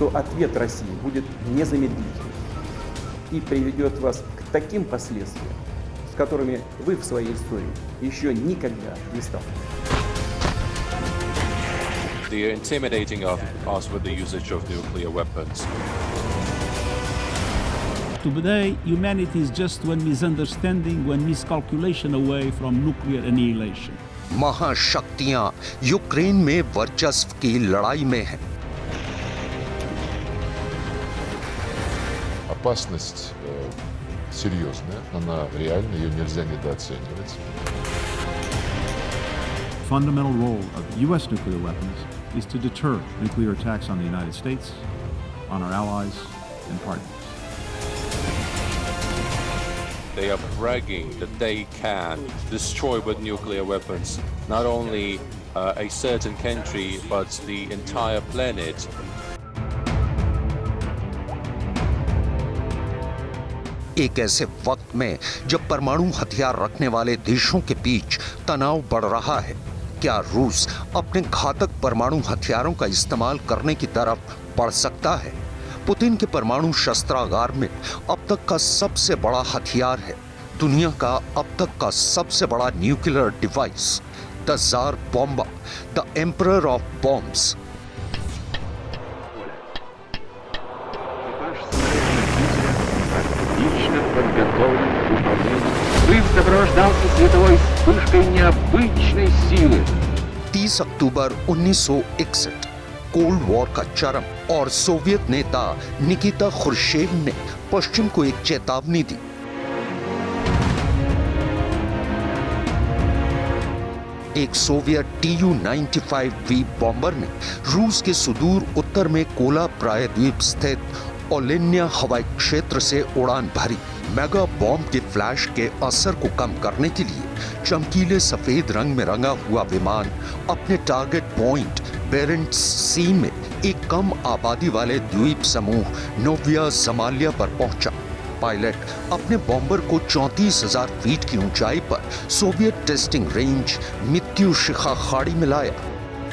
то ответ России будет незамедлительным и приведет вас к таким последствиям, с которыми вы в своей истории еще никогда не сталкивались. They are intimidating us with the usage of nuclear weapons. Today, humanity is just one misunderstanding, one miscalculation away from nuclear annihilation. महाशक्तियां Ukraine में वर्चस्व की लड़ाई में हैं। Опасность серьезная, она реальна, ее нельзя недооценивать. The fundamental role of U.S. nuclear weapons is to deter nuclear attacks on the United States, on our allies and partners. They are bragging that they can destroy with nuclear weapons not only a certain country but the entire planet. एक ऐसे वक्त में जब परमाणु हथियार रखने वाले देशों के बीच तनाव बढ़ रहा है, क्या रूस अपने घातक परमाणु हथियारों का इस्तेमाल करने की तरफ बढ़ सकता है? पुतिन के परमाणु शस्त्रागार में अब तक का सबसे बड़ा हथियार है, दुनिया का अब तक का सबसे बड़ा nuclear device, the tsar bomba, the emperor of bombs. Взрыв сопровождался световой вспышкой необычной силы. 30 अक्टूबर 1961 कोल्ड वॉर का चरम और सोवियत नेता निकिता खुर्शेव ने पश्चिम को एक चेतावनी दी। एक सोवियत Tu-95V बॉम्बर ने रूस के सुदूर उत्तर में कोला प्रायद्वीप स्थित ओलेन्या हवाई क्षेत्र से उड़ान भरी। मेगा बॉम्ब के फ्लैश के असर को कम करने के लिए चमकीले सफेद रंग में रंगा हुआ विमान अपने टारगेट पॉइंट बेरेंट्स सी में एक कम आबादी वाले द्वीप समूह नोविया ज़मालिया पर पहुंचा। पायलट अपने बॉम्बर को 34,000 फीट की ऊंचाई पर सोवियत टेस्टिंग रेंज मित्युशिखा खाड़ी में लाया।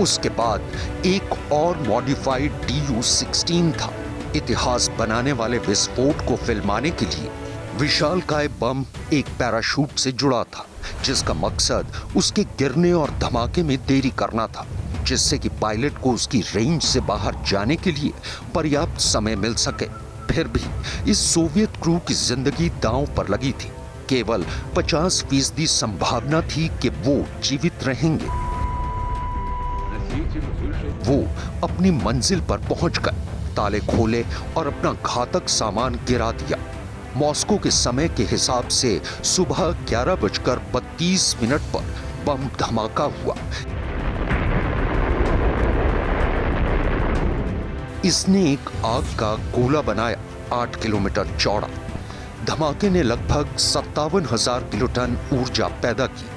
उसके बाद एक और मॉडिफाइड Tu-16 था। इतिहास बनाने वाले विस्फोट को फिल्माने के लिए विशालकाय बम एक पैराशूट से जुड़ा था, जिसका मकसद उसके गिरने और धमाके में देरी करना था, जिससे कि पायलट को उसकी रेंज से बाहर जाने के लिए पर्याप्त समय मिल सके। फिर भी इस सोवियत क्रू की जिंदगी दांव पर लगी थी। केवल 50% संभावना थी कि वो जीवित रहेंगे। वो अपनी मंजिल पर पहुंच गए, ताले खोले और अपना घातक सामान गिरा दिया। मॉस्को के समय के हिसाब से सुबह 11:32 पर बम धमाका हुआ। इसने एक आग का गोला बनाया 8 किलोमीटर चौड़ा। धमाके ने लगभग 57,000 किलोटन ऊर्जा पैदा की।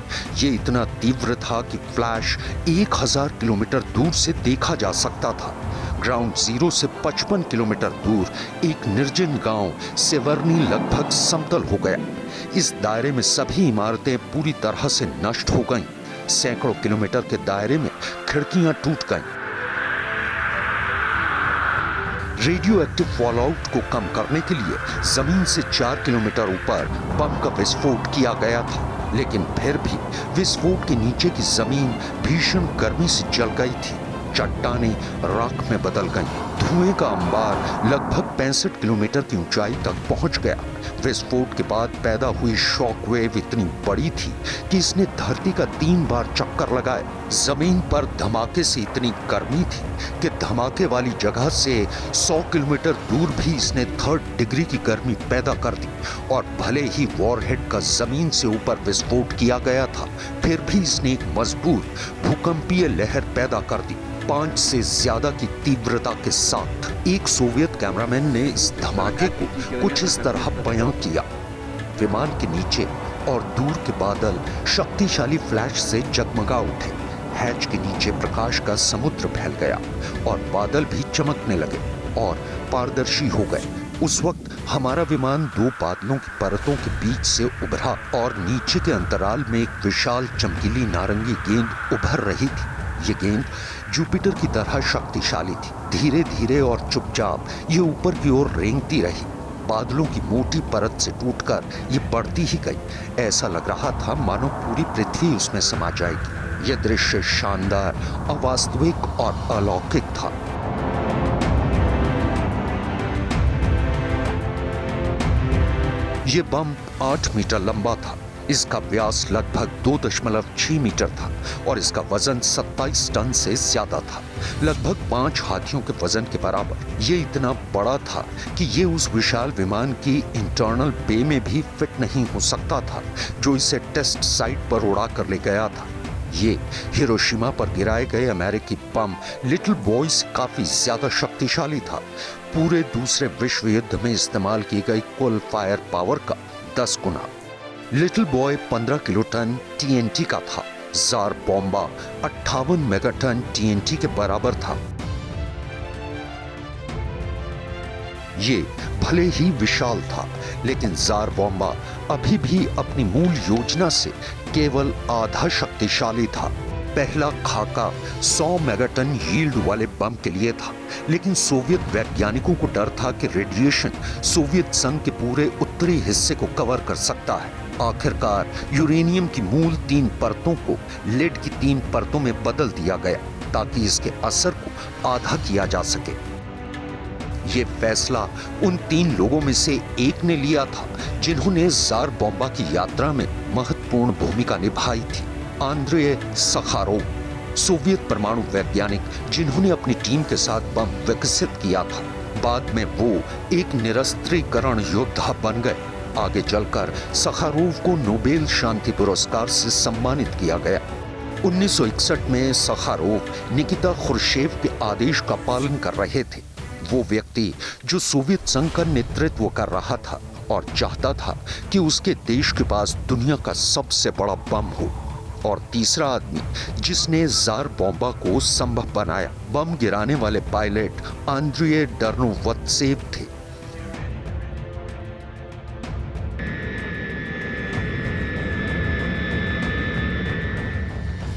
ये इतना तीव्र था कि फ्लैश 1000 किलोमीटर दूर से देखा जा सकता था। ग्राउंड जीरो से 55 किलोमीटर दूर एक निर्जन गांव सेवर्नी लगभग समतल हो गया। इस दायरे में सभी इमारतें पूरी तरह से नष्ट हो गईं। सैकड़ों किलोमीटर के दायरे में खिड़कियां टूट गईं। रेडियो एक्टिव फॉलआउट को कम करने के लिए जमीन से 4 किलोमीटर ऊपर बम का विस्फोट किया गया था, लेकिन फिर भी विस्फोट के नीचे की जमीन भीषण गर्मी से जल गई थी। चट्टानें राख में बदल गईं। धुएं का अंबार लगभग 65 किलोमीटर की ऊंचाई तक पहुंच गया। विस्फोट के बाद पैदा हुई शॉक वेव इतनी बड़ी थी कि इसने धरती का 3 बार चक्कर लगाया। जमीन पर धमाके से इतनी गर्मी थी कि धमाके वाली जगह से 100 किलोमीटर दूर भी इसने 3rd डिग्री की गर्मी पैदा कर दी। और भले ही वॉरहेड का जमीन से ऊपर विस्फोट किया गया था, फिर भी इसने एक मजबूत भूकंपीय लहर पैदा कर दी, 5 से ज्यादा की तीव्रता के साथ। एक सोवियत कैमरामैन ने इस धमाके को कुछ इस तरह बयां किया। विमान के नीचे और दूर के बादल शक्तिशाली फ्लैश से जगमगा उठे। हैच के नीचे प्रकाश का समुद्र फैल गया और बादल भी चमकने लगे और पारदर्शी हो गए। उस वक्त हमारा विमान 2 बादलों की परतों के बीच से उभरा और नीचे के अंतराल में एक विशाल चमकीली नारंगी गेंद उभर रही थी। ये गेंद जुपिटर की तरह शक्तिशाली थी। धीरे धीरे और चुपचाप ये ऊपर की ओर रेंगती रही। बादलों की मोटी परत से टूटकर ये बढ़ती ही गई। ऐसा लग रहा था मानो पूरी पृथ्वी उसमें समा जाएगी। यह दृश्य शानदार, अवास्तविक और अलौकिक था। ये बम 8 मीटर लंबा था। इसका व्यास लगभग 2.6 मीटर था और इसका वजन 27 टन से ज्यादा था, लगभग 5 हाथियों के वजन के बराबर। ये इतना बड़ा था कि ये उस विशाल विमान की इंटरनल बे में भी फिट नहीं हो सकता था जो इसे टेस्ट साइट पर उड़ा कर ले गया था। ये हिरोशिमा पर गिराए गए अमेरिकी बम लिटिल बॉय से काफी ज्यादा शक्तिशाली था। पूरे दूसरे विश्व युद्ध में इस्तेमाल की गई कुल फायर पावर का 10 गुना। लिटिल बॉय 15 किलोटन टीएनटी का था। जार बॉम्बा 58 मेगाटन टीएनटी के बराबर था। ये भले ही विशाल था, लेकिन जार बॉम्बा अभी भी अपनी मूल योजना से केवल आधा शक्तिशाली था। पहला खाका 100 मेगाटन यील्ड वाले बम के लिए था, लेकिन सोवियत वैज्ञानिकों को डर था कि रेडिएशन सोवियत संघ के पूरे उत्तरी हिस्से को कवर कर सकता है। आखिरकार यूरेनियम की मूल 3 परतों को लेड की 3 परतों में बदल दिया गया ताकि इसके असर को आधा किया जा सके। ये फैसला उन 3 लोगों में से एक ने लिया था जिन्होंने जार बॉम्बा की यात्रा में महत्वपूर्ण भूमिका निभाई थी, आंद्रे सखारोव, सोवियत परमाणु वैज्ञानिक जिन्होंने अपनी टीम के साथ बम विकसित किया था। बाद में वो एक निरस्त्रीकरण योद्धा बन गए। आगे चलकर सखारोव को नोबेल शांति पुरस्कार से सम्मानित किया गया। 1961 में सखारोव निकिता खुर्शेव के आदेश का पालन कर रहे थे। वो व्यक्ति जो सोवियत संघ का नेतृत्व कर रहा था और चाहता था कि उसके देश के पास दुनिया का सबसे बड़ा बम हो। और तीसरा आदमी जिसने जार बॉम्बा को संभव बनाया, बम गिराने वाले पायलट आंद्रे डर्नोवत्सेव थे।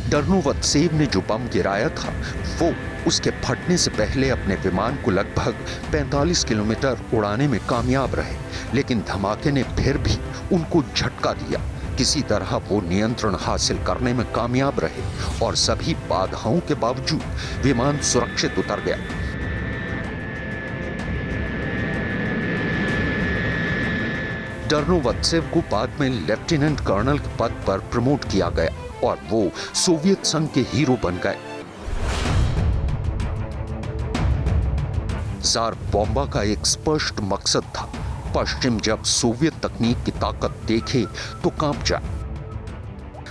डर्नोवत्सेव ने जो बम गिराया था वो उसके फटने से पहले अपने विमान को लगभग 45 किलोमीटर उड़ाने में कामयाब रहे, लेकिन धमाके ने फिर भी उनको झटका दिया। किसी तरह वो नियंत्रण हासिल करने में कामयाब रहे और सभी बाधाओं के बावजूद विमान सुरक्षित उतर गया। डर्नोवत्सेव को बाद में लेफ्टिनेंट कर्नल के पद पर प्रमोट किया गया और वो सोवियत संघ के हीरो बन गए। जार बॉम्बा का एक स्पष्ट मकसद था, पश्चिम जब सोवियत तकनीक की ताकत देखे तो कांप जाए।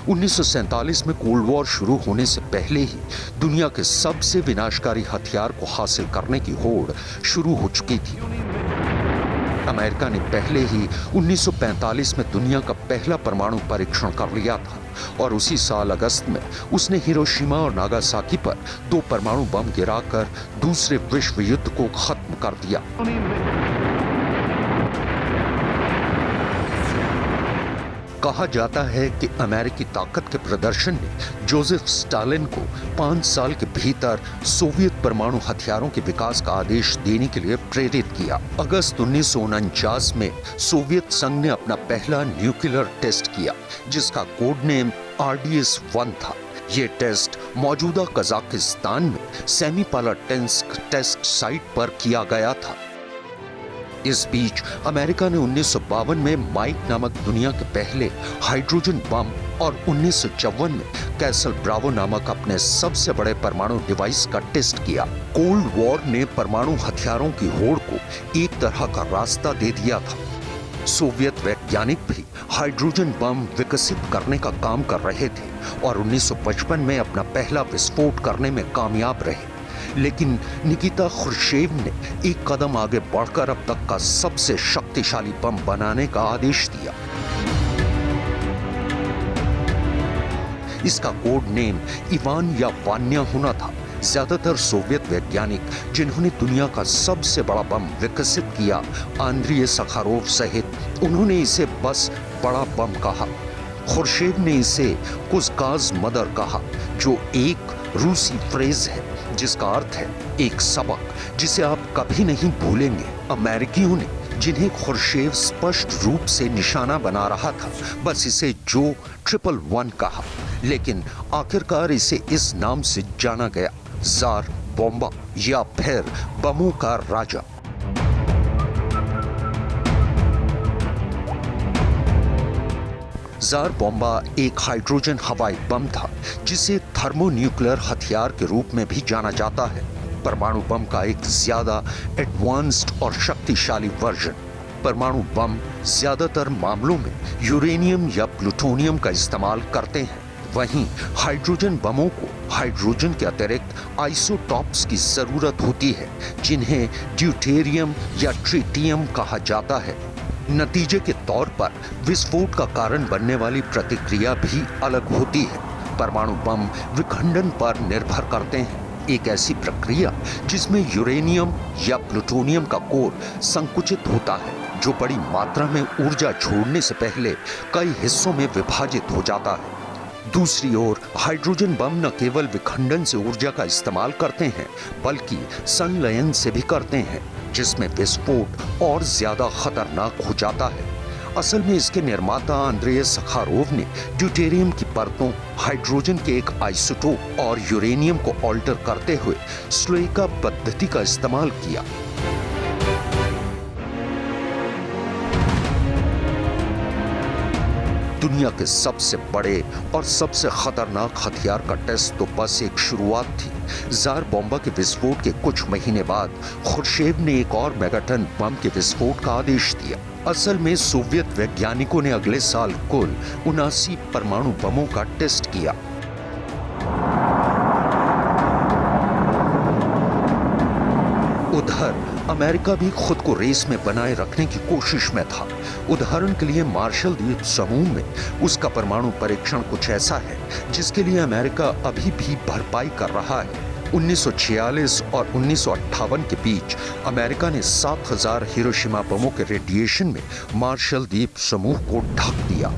1947 में कोल्ड वॉर शुरू होने से पहले ही दुनिया के सबसे विनाशकारी हथियार को हासिल करने की होड़ शुरू हो चुकी थी। अमेरिका ने पहले ही 1945 में दुनिया का पहला परमाणु परीक्षण कर लिया था और उसी साल अगस्त में उसने हिरोशिमा और नागासाकी पर 2 परमाणु बम गिराकर दूसरे विश्व युद्ध को खत्म कर दिया। कहा जाता है कि अमेरिकी ताकत के प्रदर्शन ने जोसेफ स्टालिन को 5 साल के भीतर सोवियत परमाणु हथियारों के विकास का आदेश देने के लिए प्रेरित किया। अगस्त 1949 में सोवियत संघ ने अपना पहला न्यूक्लियर टेस्ट किया, जिसका कोड नेम RDS-1 था। ये टेस्ट मौजूदा कजाकिस्तान में सेमीपालाटिन्स्क टेस्ट साइट पर किया गया था। इस बीच अमेरिका ने 1952 में माइक नामक दुनिया के पहले हाइड्रोजन बम और 1954 में कैसल ब्रावो नामक अपने सबसे बड़े परमाणु डिवाइस का टेस्ट किया। कोल्ड वॉर ने परमाणु हथियारों की होड़ को एक तरह का रास्ता दे दिया था। सोवियत वैज्ञानिक भी हाइड्रोजन बम विकसित करने का काम कर रहे थे और 1955 में अपना पहला विस्फोट करने में कामयाब रहे। लेकिन निकिता खुर्शेव ने एक कदम आगे बढ़कर अब तक का सबसे शक्तिशाली बम बनाने का आदेश दिया। इसका कोड नेम इवान या वान्या होना था। ज्यादातर सोवियत वैज्ञानिक जिन्होंने दुनिया का सबसे बड़ा बम विकसित किया, आंद्रे सखारोव सहित, उन्होंने इसे बस बड़ा बम कहा। खुर्शेव ने इसे कुज़काज़ मदर कहा, जो एक रूसी फ्रेज है जिसका अर्थ है एक सबक जिसे आप कभी नहीं भूलेंगे। अमेरिकियों ने जिन्हें खुर्शेव स्पष्ट रूप से निशाना बना रहा था, बस इसे जो 111 कहा, लेकिन आखिरकार इसे इस नाम से जाना गया, ज़ार बॉम्बा या फिर बमों का राजा। ज़ार बॉम्बा एक हाइड्रोजन हवाई बम था जिसे थर्मोन्यूक्लियर हथियार के रूप में भी जाना जाता है। परमाणु बम का एक ज्यादा एडवांस्ड और शक्तिशाली वर्जन। परमाणु बम ज्यादातर मामलों में यूरेनियम या प्लूटोनियम का इस्तेमाल करते हैं, वहीं हाइड्रोजन बमों को हाइड्रोजन के अतिरिक्त आइसोटॉप्स की जरूरत होती है जिन्हें ड्यूटेरियम या ट्रिटियम कहा जाता है। नतीजे के तौर पर विस्फोट का कारण बनने वाली प्रतिक्रिया भी अलग होती है। परमाणु बम विखंडन पर निर्भर करते हैं, एक ऐसी प्रक्रिया जिसमें यूरेनियम या प्लूटोनियम का कोर संकुचित होता है जो बड़ी मात्रा में ऊर्जा छोड़ने से पहले कई हिस्सों में विभाजित हो जाता है। दूसरी ओर हाइड्रोजन बम न केवल विखंडन से ऊर्जा का इस्तेमाल करते हैं बल्कि संलयन से भी करते हैं, जिसमें विस्फोट और ज्यादा खतरनाक हो जाता है। असल में इसके निर्माता अंद्रेय सखारोव ने ड्यूटेरियम की परतों, हाइड्रोजन के एक आइसोटोप और यूरेनियम को ऑल्टर करते हुए स्लोइका पद्धति का इस्तेमाल किया। दुनिया के सबसे बड़े और सबसे खतरनाक हथियार का टेस्ट तो बस एक शुरुआत थी। ज़ार बॉम्बा के विस्फोट के कुछ महीने बाद खुर्शेव ने एक और मेगाटन बम के विस्फोट का आदेश दिया। असल में सोवियत वैज्ञानिकों ने अगले साल कुल 79 परमाणु बमों का टेस्ट किया। उधर अमेरिका भी खुद को रेस में बनाए रखने की कोशिश में था। उदाहरण के लिए मार्शल द्वीप समूह में उसका परमाणु परीक्षण कुछ ऐसा है जिसके लिए अमेरिका अभी भी भरपाई कर रहा है। 1946 और 1958 के बीच अमेरिका ने 7000 हिरोशिमा बमों के रेडिएशन में मार्शल द्वीप समूह को ढक दिया।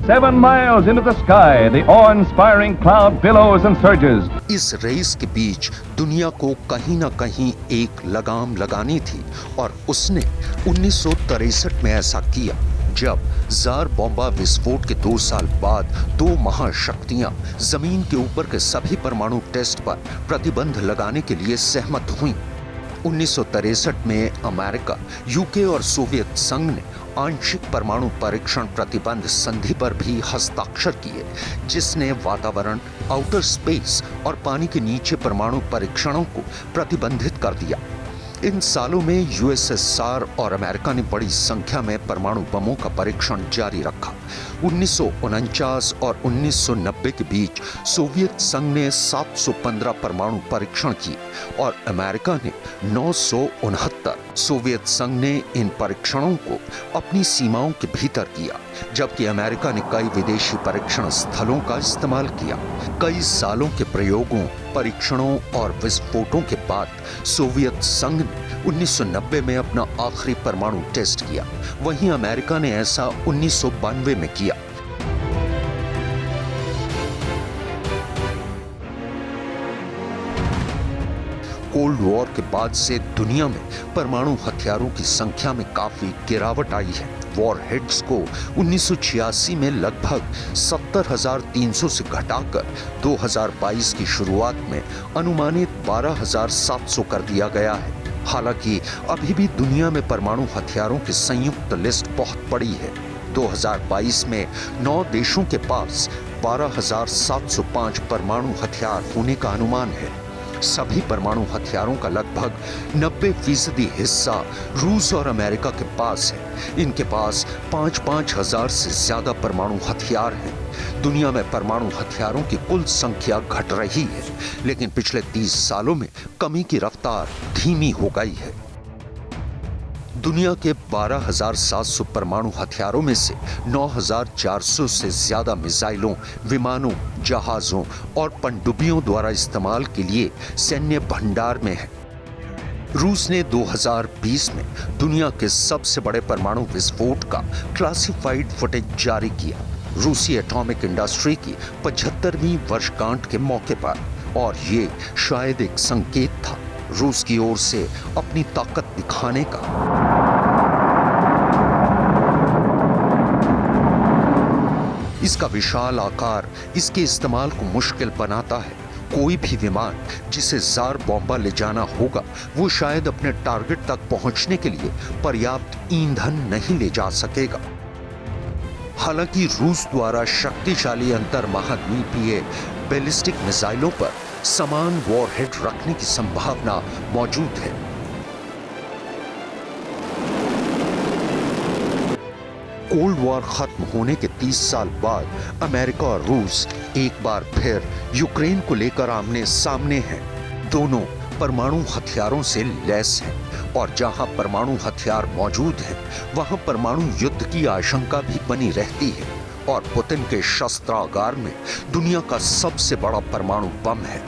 7 miles into the sky, the awe-inspiring cloud billows and surges. इस रेस के बीच दुनिया को कहीं ना कहीं एक लगाम लगानी थी और उसने 1963 में ऐसा किया जब ज़ार बॉम्बा विस्फोट के 2 साल बाद दो महाशक्तियां जमीन के ऊपर के सभी परमाणु टेस्ट पर प्रतिबंध लगाने के लिए सहमत हुईं। 1963 में अमेरिका, यूके और सोवियत संघ ने आंशिक परमाणु परीक्षण प्रतिबंध संधि पर भी हस्ताक्षर किए, जिसने वातावरण, आउटर स्पेस और पानी के नीचे परमाणु परीक्षणों को प्रतिबंधित कर दिया। इन सालों में यूएसएसआर और अमेरिका ने बड़ी संख्या में परमाणु बमों का परीक्षण जारी रखा। 1949 और 1990 के बीच सोवियत संघ ने 715 परमाणु परीक्षण किए और अमेरिका ने 969। सोवियत संघ ने इन परीक्षणों को अपनी सीमाओं के भीतर किया, जबकि अमेरिका ने कई विदेशी परीक्षण स्थलों का इस्तेमाल किया। कई सालों के प्रयोगों, परीक्षणों और विस्फोटों के बाद सोवियत संघ ने 1990 में अपना आखिरी परमाणु टेस्ट किया। वहीं अमेरिका ने ऐसा 1992 में किया। कोल्ड वॉर के बाद से दुनिया में परमाणु हथियारों की संख्या में काफी गिरावट आई है। वॉरहेड्स को 1986 में लगभग 70,300 से घटाकर 2022 की शुरुआत में अनुमानित 12,700 कर दिया गया है। हालांकि अभी भी दुनिया में परमाणु हथियारों की संयुक्त लिस्ट बहुत बड़ी है। 2022 में 9 देशों के पास 12,705 परमाणु हथियार होने का अनुमान है। सभी परमाणु हथियारों का लगभग 90% हिस्सा रूस और अमेरिका के पास है। इनके पास 5-5 हजार से ज्यादा परमाणु हथियार हैं। दुनिया में परमाणु हथियारों की कुल संख्या घट रही है, लेकिन पिछले 30 सालों में कमी की रफ्तार धीमी हो गई है। दुनिया के 12,700 परमाणु हथियारों में से 9,400 से ज्यादा मिसाइलों, विमानों, जहाजों और पनडुब्बियों द्वारा इस्तेमाल के लिए सैन्य भंडार में है। रूस ने 2020 में दुनिया के सबसे बड़े परमाणु विस्फोट का क्लासिफाइड फुटेज जारी किया। रूसी एटॉमिक इंडस्ट्री की 75वीं वर्षगांठ के मौके पर, और ये शायद एक संकेत था रूस की ओर से अपनी ताकत दिखाने का। इसका विशाल आकार इसके इस्तेमाल को मुश्किल बनाता है। कोई भी विमान जिसे जार बॉम्बा ले जाना होगा वो शायद अपने टारगेट तक पहुंचने के लिए पर्याप्त ईंधन नहीं ले जा सकेगा। हालांकि रूस द्वारा शक्तिशाली अंतर महाद्वीपीय बैलिस्टिक मिसाइलों पर समान वॉरहेड रखने की संभावना मौजूद है। कोल्ड वॉर खत्म होने के 30 साल बाद अमेरिका और रूस एक बार फिर यूक्रेन को लेकर आमने सामने हैं। दोनों परमाणु हथियारों से लैस हैं, और जहां परमाणु हथियार मौजूद हैं वहां परमाणु युद्ध की आशंका भी बनी रहती है। और पुतिन के शस्त्रागार में दुनिया का सबसे बड़ा परमाणु बम है।